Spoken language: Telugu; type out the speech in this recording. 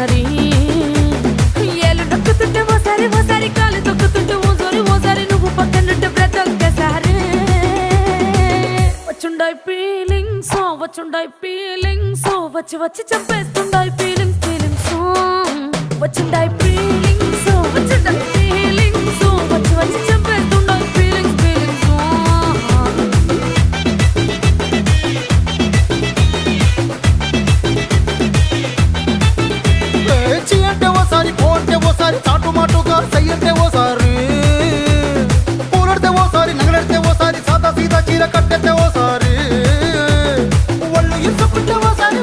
ఓసారి ఏలు నొక్కుతుంటే ఓసారి కాలు తొక్కుతుంటే ఓసారి నువ్వు పక్కనుంటే బ్రతొక్కసారి వచ్చుండాయి ఫీలింగ్స్ వచ్చి చంపేస్తుండాయి ఫీలింగ్స్ వచ్చిండాయి ఫీలింగ్స్ వచ్చి చంపేస్తుండాయి ఫీలింగ్స్ చీ అంటే ఓసారి పో అంటే ఓసారి చాటు మాటుగా సై అంటే ఓసారి పూలడితే ఓసారి నగలడితే ఓసారి సాదా సీదా చీర కట్టెత్తే ఓసారి ఒళ్ళు ఇసుకుంటే ఓసారి